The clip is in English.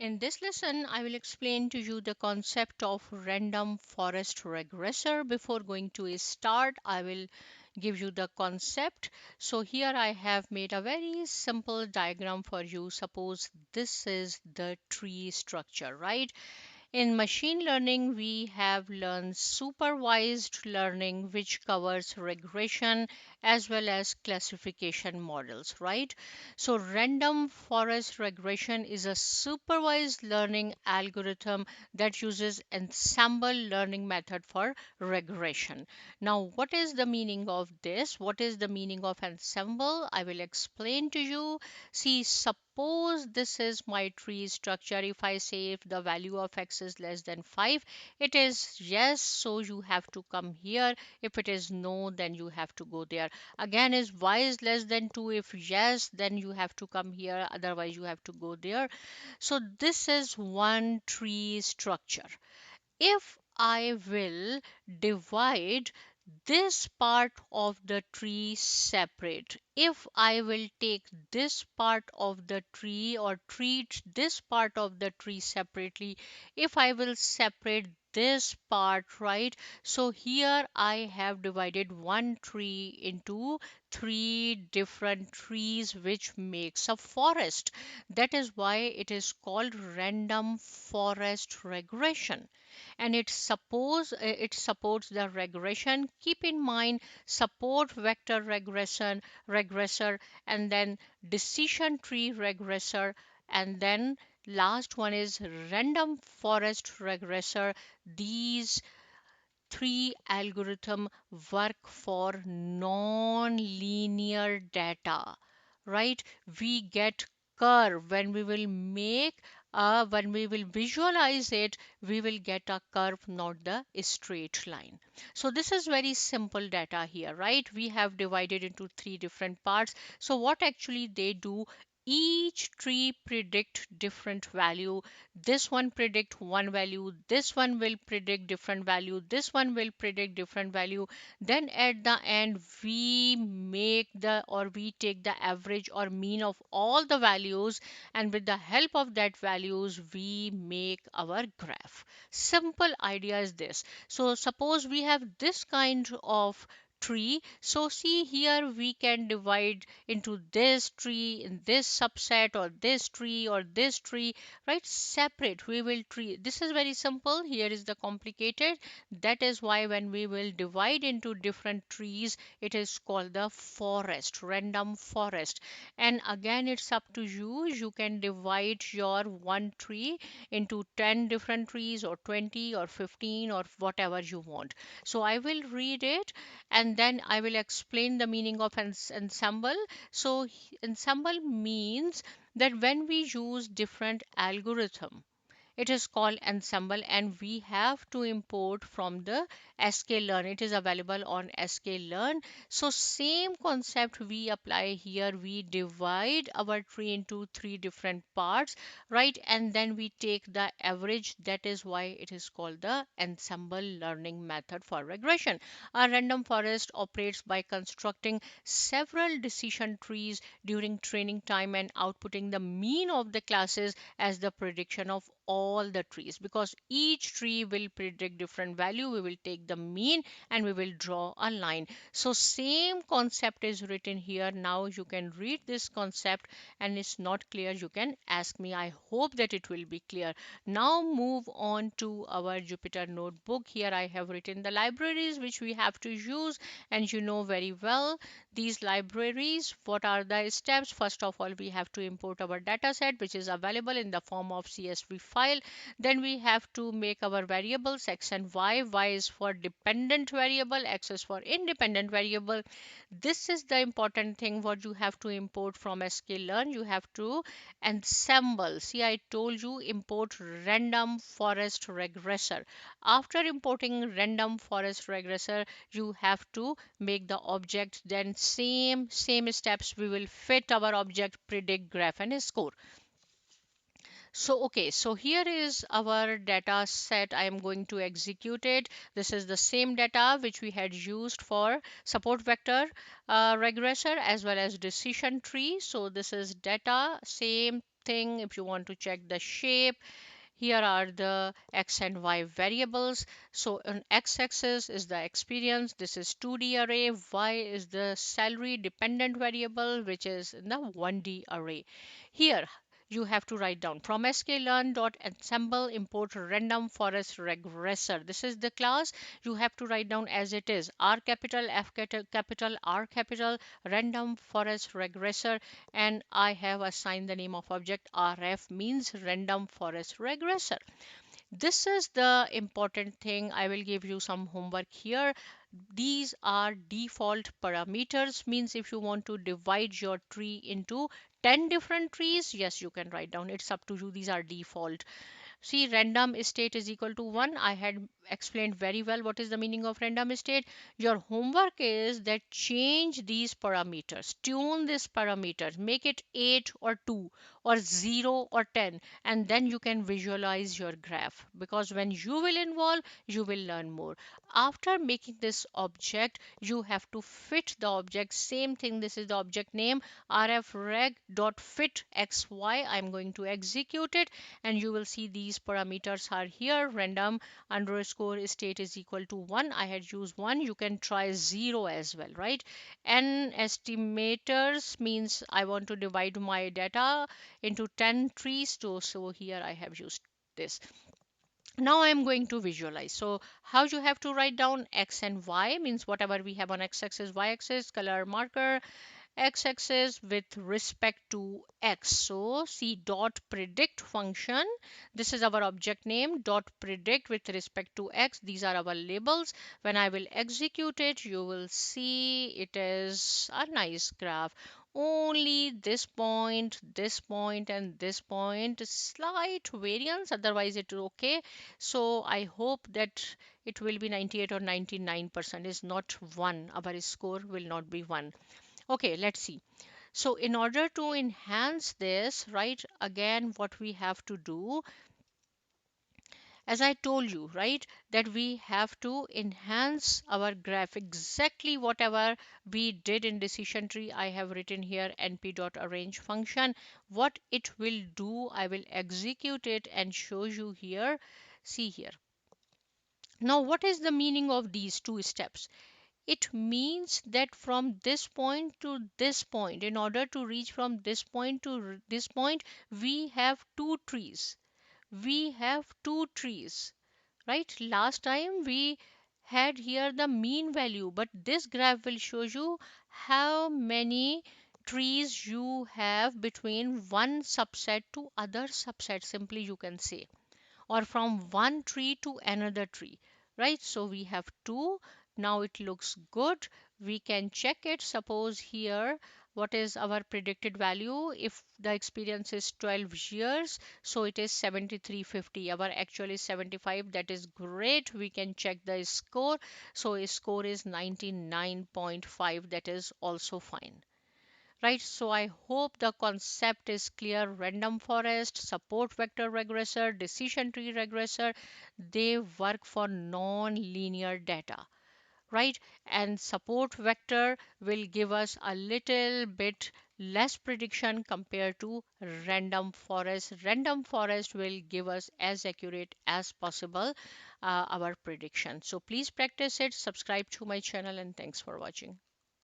In this lesson, I will explain to you the concept of random forest regressor. Before going to a start, I will give you the concept. So here I have made a very simple diagram for you. Suppose this is the tree structure, right? In machine learning, we have learned supervised learning, which covers regression as well as classification models, right? So, random forest regression is a supervised learning algorithm that uses ensemble learning method for regression. Now, what is the meaning of this? What is the meaning of ensemble? I will explain to you. See, suppose this is my tree structure. If I say if the value of x is less than 5, it is yes, so you have to come here. If it is no, then you have to go there. Again, is y is less than 2. If yes, then you have to come here. Otherwise, you have to go there. So this is one tree structure. If I will divide this part of the tree separate, if I will take this part of the tree or treat this part of the tree separately, if I will separate this part, right? So here I have divided one tree into three different trees, which makes a forest. That is why it is called random forest regression, and it supports the regression. Keep in mind, support vector regressor, and then decision tree regressor, and then last one is random forest regressor. These three algorithm work for non-linear data, right? We get curve when we will make when we will visualize it, we will get a curve, not the straight line. So this is very simple data here, right? We have divided into three different parts. So what actually they do, each tree predict different value. This one predict one value, this one will predict different value, this one will predict different value. Then at the end, we make the or we take the average or mean of all the values, and with the help of that values, we make our graph. Simple idea is this. So suppose we have this kind of tree. So see here, we can divide into this tree in this subset, or this tree or this tree, right? Separate, we will tree. This is very simple. Here is the complicated. That is why when we will divide into different trees, it is called the forest, random forest. And again, it's up to you. You can divide your one tree into 10 different trees, or 20 or 15, or whatever you want. So I will read it, and then I will explain the meaning of ensemble. So ensemble means that when we use different algorithm, it is called Ensemble, and we have to import from the sklearn. It is available on sklearn. So same concept we apply here. We divide our tree into three different parts, right? And then we take the average. That is why it is called the ensemble learning method for regression. A random forest operates by constructing several decision trees during training time and outputting the mean of the classes as the prediction of all the trees. Because each tree will predict different value, we will take the mean and we will draw a line. So same concept is written here. Now you can read this concept, and it's not clear, you can ask me. I hope that it will be clear. Now move on to our Jupyter notebook. Here I have written the libraries which we have to use, and you know very well these libraries. What are the steps? First of all, we have to import our data set, which is available in the form of CSV file. Then we have to make our variables x and y. Y is for dependent variable, x is for independent variable. This is the important thing what you have to import from sklearn. You have to ensemble. See, I told you import random forest regressor. After importing random forest regressor, you have to make the object. Then same steps we will fit our object, predict, graph, and score. So, okay, so here is our data set. I am going to execute it. This is the same data which we had used for support vector regressor as well as decision tree. So this is data, same thing. If you want to check the shape, here are the x and y variables. So on x-axis is the experience. This is 2D array. Y is the salary dependent variable, which is in the 1D array. Here you have to write down from sklearn.ensemble import random forest regressor. This is the class. You have to write down as it is: R capital, F capital, R capital, random forest regressor, and I have assigned the name of object RF, means random forest regressor. This is the important thing. I will give you some homework here. These are default parameters, means if you want to divide your tree into 10 different trees, yes, you can write down. It's up to you. These are default. See, random state is equal to 1. I had explained very well what is the meaning of random state. Your homework is that change these parameters, tune these parameters, make it 8 or 2 or 0 or 10, and then you can visualize your graph, because when you will involve, you will learn more. After making this object, you have to fit the object. Same thing, this is the object name, rfreg.fit_xy. I'm going to execute it, and you will see these parameters are here. Random underscore state is equal to 1. I had used 1. You can try 0 as well, right? N estimators means I want to divide my data into 10 trees. So here I have used this. Now I am going to visualize. So how you have to write down x and y, means whatever we have on x-axis, y-axis, color marker, x-axis with respect to x. So see dot predict function. This is our object name, dot predict with respect to x. These are our labels. When I will execute it, you will see it is a nice graph. Only this point, and this point, slight variance. Otherwise, it is okay. So I hope that it will be 98 or 99%. Is not 1. Our score will not be 1. Okay, let's see. So in order to enhance this, right, again, what we have to do, as I told you, right, that we have to enhance our graph. Exactly whatever we did in decision tree, I have written here np.arrange function. What it will do, I will execute it and show you here. See here. Now, what is the meaning of these two steps? It means that from this point to this point, in order to reach from this point to this point, we have two trees. We have two trees, right? Last time we had here the mean value, but this graph will show you how many trees you have between one subset to other subset, simply you can say, or from one tree to another tree, right? So we have two. Now it looks good. We can check it. Suppose here, what is our predicted value? If the experience is 12 years, so it is 7350. Our actual is 75. That is great. We can check the score. So a score is 99.5. That is also fine, right? So I hope the concept is clear. Random forest, support vector regressor, decision tree regressor, they work for non-linear data, right? And support vector will give us a little bit less prediction compared to random forest. Random forest will give us as accurate as possible our prediction. So please practice it, subscribe to my channel, and thanks for watching.